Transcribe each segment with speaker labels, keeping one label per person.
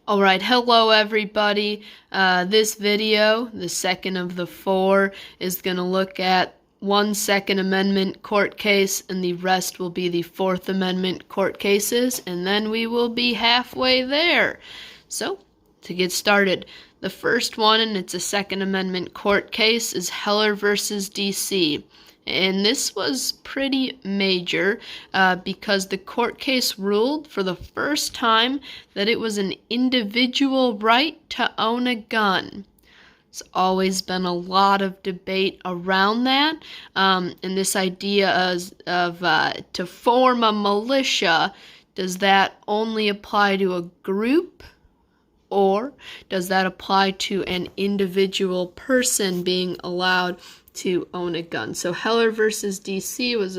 Speaker 1: Alright, hello everybody. This video, the second of the 4, is going to look at one Second Amendment court case, and the rest will be the Fourth Amendment court cases, and then we will be halfway there. So, to get started, the first one, and it's a Second Amendment court case, is Heller versus D.C., and this was pretty major because the court case ruled for the first time that it was an individual right to own a gun. There's always been a lot of debate around that, and this idea of to form a militia, does that only apply to a group? Or does that apply to an individual person being allowed to own a gun? So Heller versus D.C. was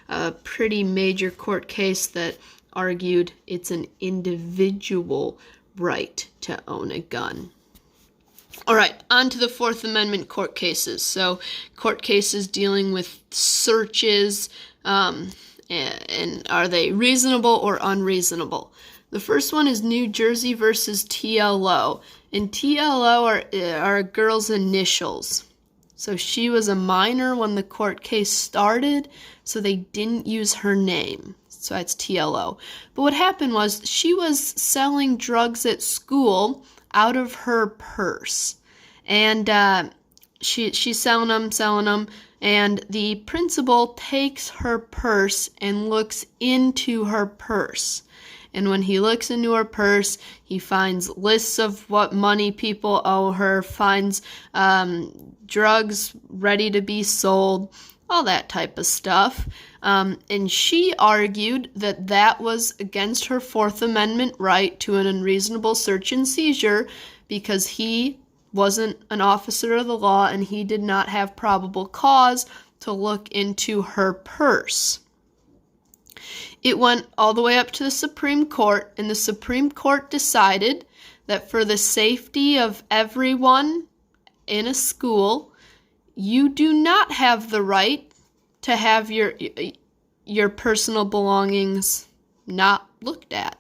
Speaker 1: a pretty major court case that argued it's an individual right to own a gun. All right, on to the Fourth Amendment court cases. So court cases dealing with searches, and are they reasonable or unreasonable? The first one is New Jersey versus TLO, and TLO are a girl's initials. So she was a minor when the court case started, so they didn't use her name. So that's TLO. But what happened was she was selling drugs at school out of her purse. And she's selling them, and the principal takes her purse and looks into her purse. And when he looks into her purse, he finds lists of what money people owe her, finds drugs ready to be sold, all that type of stuff. And she argued that that was against her Fourth Amendment right to an unreasonable search and seizure because he wasn't an officer of the law and he did not have probable cause to look into her purse. It went all the way up to the Supreme Court, and the Supreme Court decided that for the safety of everyone in a school, you do not have the right to have your personal belongings not looked at.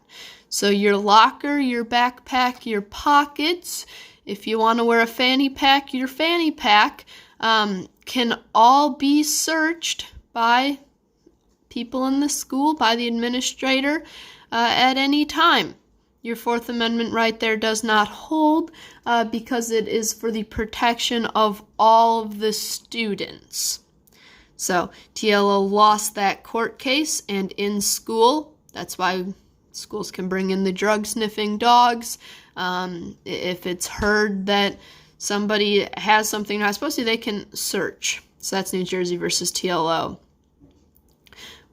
Speaker 1: So your locker, your backpack, your pockets, if you want to wear a fanny pack, your fanny pack, can all be searched by people in the school, by the administrator, at any time. Your Fourth Amendment right there does not hold because it is for the protection of all of the students. So TLO lost that court case, and in school, that's why schools can bring in the drug-sniffing dogs. If it's heard that somebody has something not supposed to, they can search. So that's New Jersey versus TLO.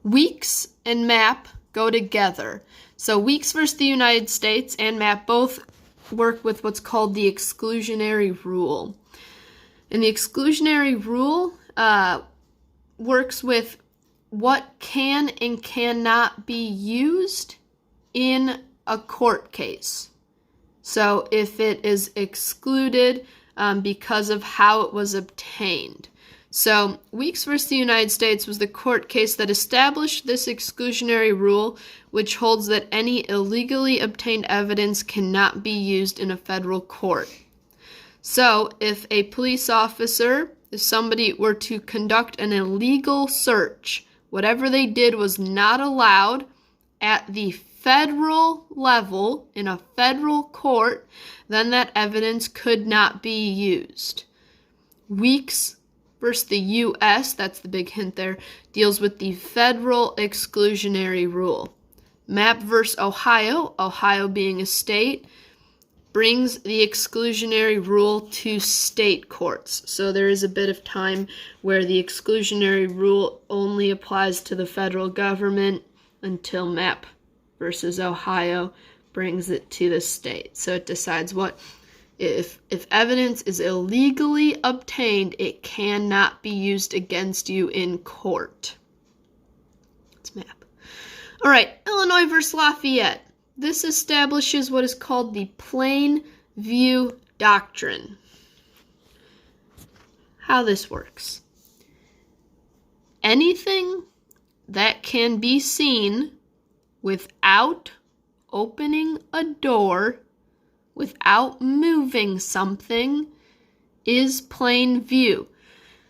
Speaker 1: Weeks and MAP go together. So Weeks versus the United States and MAP both work with what's called the exclusionary rule. And the exclusionary rule works with what can and cannot be used in a court case. So if it is excluded because of how it was obtained. So, Weeks versus the United States was the court case that established this exclusionary rule, which holds that any illegally obtained evidence cannot be used in a federal court. So, if a police officer, if somebody were to conduct an illegal search, whatever they did was not allowed at the federal level, in a federal court, then that evidence could not be used. Weeks versus the U.S., that's the big hint there, deals with the federal exclusionary rule. MAP versus Ohio, Ohio being a state, brings the exclusionary rule to state courts. So there is a bit of time where the exclusionary rule only applies to the federal government until MAP versus Ohio brings it to the state. So it decides what if evidence is illegally obtained, it cannot be used against you in court. It's MAP. All right, Illinois versus Lafayette. This establishes what is called the plain view doctrine. How this works. Anything that can be seen without opening a door without moving something is plain view.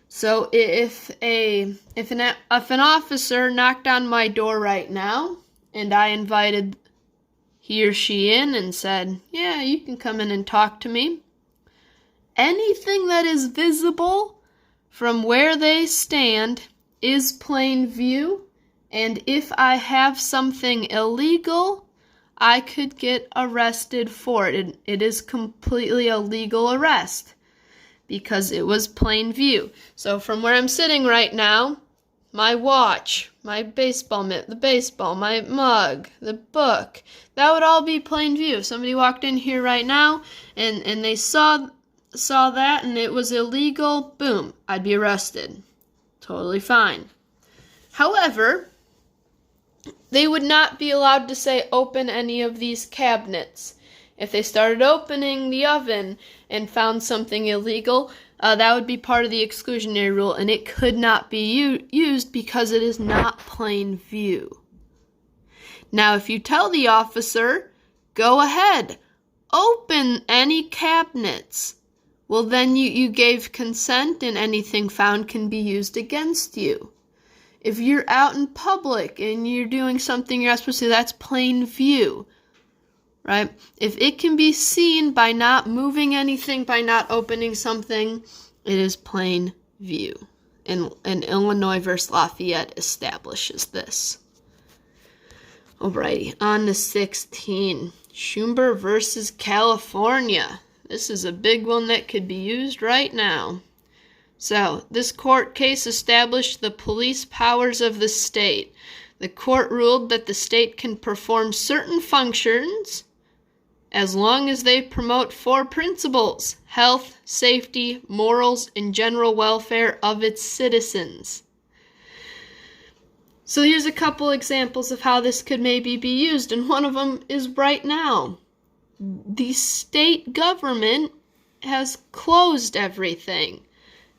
Speaker 1: So if an officer knocked on my door right now and I invited he or she in and said, "Yeah, you can come in and talk to me," anything that is visible from where they stand is plain view, and if I have something illegal, I could get arrested for it. It is completely a legal arrest because it was plain view. So from where I'm sitting right now, my watch, my baseball mitt, the baseball, my mug, the book, that would all be plain view. If somebody walked in here right now and they saw that and it was illegal, boom, I'd be arrested. Totally fine. However, they would not be allowed to say open any of these cabinets. If they started opening the oven and found something illegal, that would be part of the exclusionary rule, and it could not be used because it is not plain view. Now, if you tell the officer, go ahead, open any cabinets, well, then you gave consent and anything found can be used against you. If you're out in public and you're doing something you're not supposed to, that's plain view, right? If it can be seen by not moving anything, by not opening something, it is plain view. And Illinois versus Lafayette establishes this. Alrighty, on to 16. Schumber versus California. This is a big one that could be used right now. So, this court case established the police powers of the state. The court ruled that the state can perform certain functions as long as they promote four principles: health, safety, morals, and general welfare of its citizens. So here's a couple examples of how this could maybe be used, and one of them is right now. The state government has closed everything.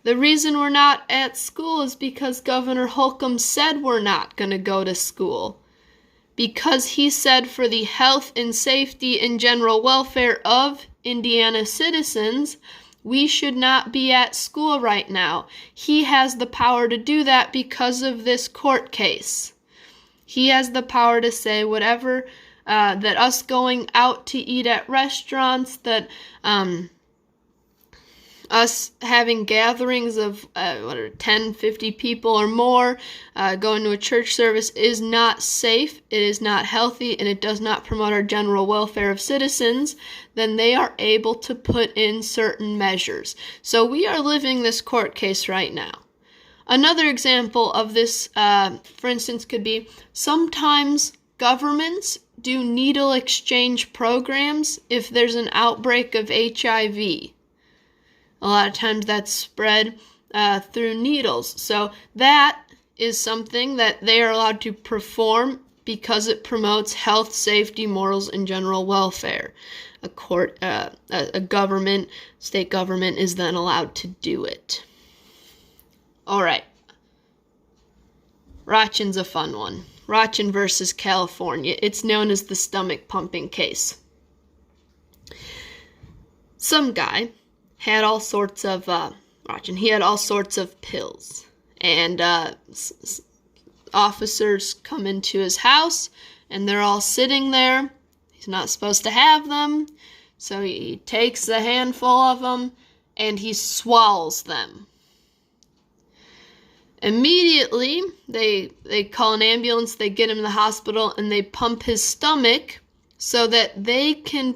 Speaker 1: The reason we're not at school is because Governor Holcomb said we're not going to go to school. Because he said for the health and safety and general welfare of Indiana citizens, we should not be at school right now. He has the power to do that because of this court case. He has the power to say whatever, that us going out to eat at restaurants, that us having gatherings of 10, 50 people or more, going to a church service is not safe, it is not healthy, and it does not promote our general welfare of citizens, then they are able to put in certain measures. So we are living this court case right now. Another example of this, for instance, could be sometimes governments do needle exchange programs if there's an outbreak of HIV. A lot of times that's spread through needles. So that is something that they are allowed to perform because it promotes health, safety, morals, and general welfare. A government, state government, is then allowed to do it. All right. Rachin's a fun one. Rachin versus California. It's known as the stomach pumping case. Some guy had all sorts of, he had all sorts of pills. And officers come into his house, and they're all sitting there. He's not supposed to have them. So he takes a handful of them, and he swallows them. Immediately, they call an ambulance, they get him to the hospital, and they pump his stomach so that they can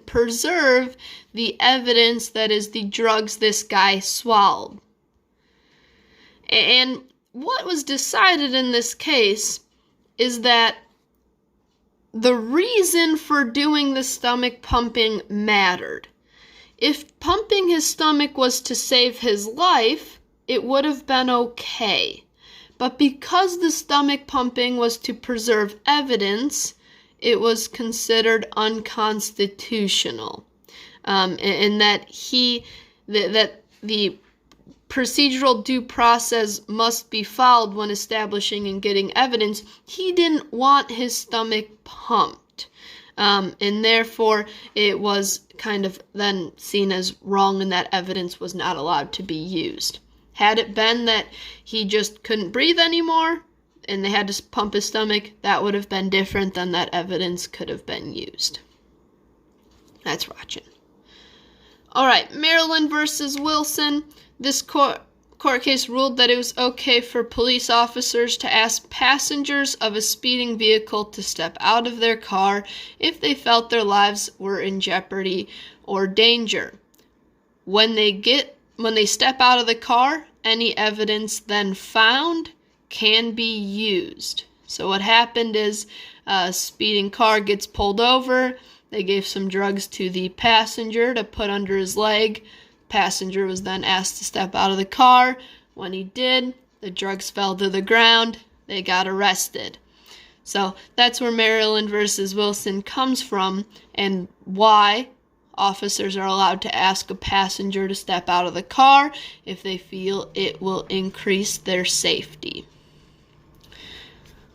Speaker 1: preserve the evidence that is the drugs this guy swallowed. And what was decided in this case is that the reason for doing the stomach pumping mattered. If pumping his stomach was to save his life, it would have been okay. But because the stomach pumping was to preserve evidence, it was considered unconstitutional. And that the procedural due process must be followed when establishing and getting evidence. He didn't want his stomach pumped. and therefore it was kind of then seen as wrong, and that evidence was not allowed to be used. Had it been that he just couldn't breathe anymore and they had to pump his stomach, that would have been different. Then that evidence could have been used. That's watching. All right, Maryland versus Wilson. This court case ruled that it was okay for police officers to ask passengers of a speeding vehicle to step out of their car if they felt their lives were in jeopardy or danger. When they step out of the car, any evidence then found can be used. So what happened is a speeding car gets pulled over. They gave some drugs to the passenger to put under his leg. Passenger was then asked to step out of the car. When he did, the drugs fell to the ground. They got arrested. So that's where Maryland versus Wilson comes from, and why officers are allowed to ask a passenger to step out of the car if they feel it will increase their safety.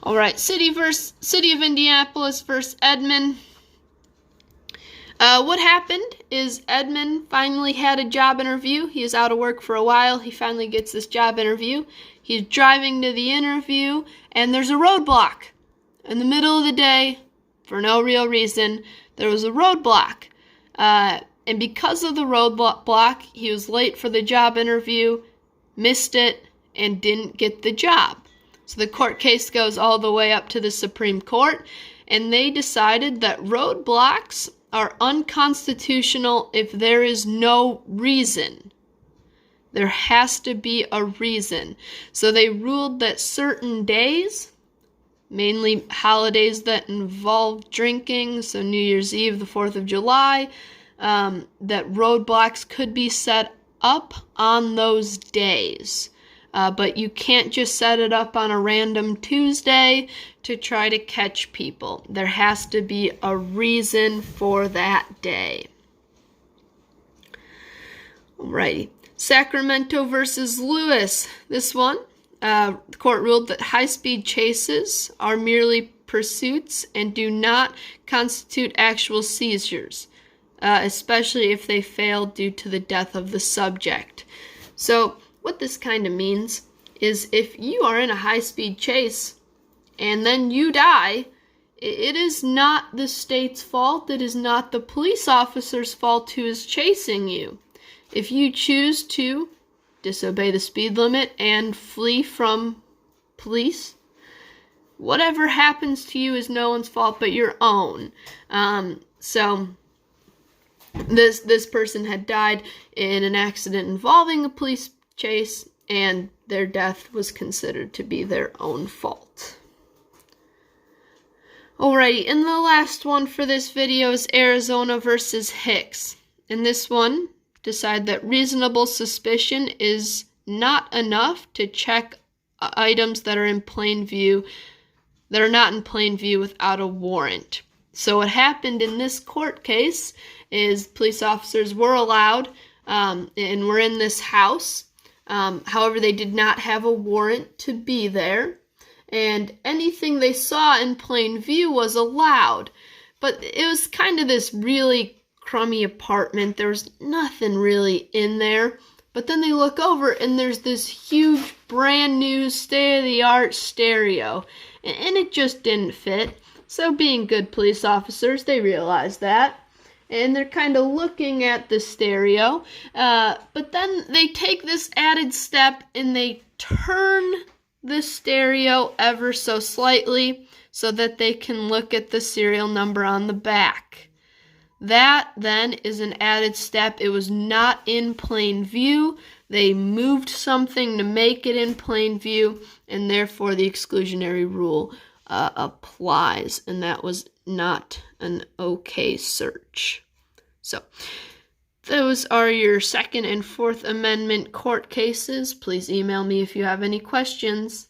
Speaker 1: All right, City of Indianapolis versus Edmond. What happened is Edmond finally had a job interview. He was out of work for a while. He finally gets this job interview. He's driving to the interview, and there's a roadblock. In the middle of the day, for no real reason, there was a roadblock. And because of the roadblock, he was late for the job interview, missed it, and didn't get the job. So the court case goes all the way up to the Supreme Court, and they decided that roadblocks are unconstitutional if there is no reason. There has to be a reason. So they ruled that certain days, mainly holidays that involve drinking, so New Year's Eve, the 4th of July, that roadblocks could be set up on those days. But you can't just set it up on a random Tuesday to try to catch people. There has to be a reason for that day. Alrighty. Sacramento versus Lewis. This one, the court ruled that high-speed chases are merely pursuits and do not constitute actual seizures, especially if they fail due to the death of the subject. So what this kind of means is if you are in a high-speed chase and then you die, it is not the state's fault. It is not the police officer's fault who is chasing you. If you choose to disobey the speed limit and flee from police, whatever happens to you is no one's fault but your own. So this person had died in an accident involving a police chase, and their death was considered to be their own fault. Alrighty, and the last one for this video is Arizona versus Hicks. In this one, decide that reasonable suspicion is not enough to check items that are in plain view, that are not in plain view without a warrant. So what happened in this court case is police officers were allowed and were in this house. However, they did not have a warrant to be there, and anything they saw in plain view was allowed. But it was kind of this really crummy apartment. There was nothing really in there. But then they look over, and there's this huge, brand new, state-of-the-art stereo, and it just didn't fit. So being good police officers, they realized that. And they're kind of looking at the stereo, but then they take this added step and they turn the stereo ever so slightly so that they can look at the serial number on the back. That then is an added step. It was not in plain view. They moved something to make it in plain view, and therefore the exclusionary rule applies, and that was not an okay search. So those are your Second and Fourth Amendment court cases. Please email me if you have any questions.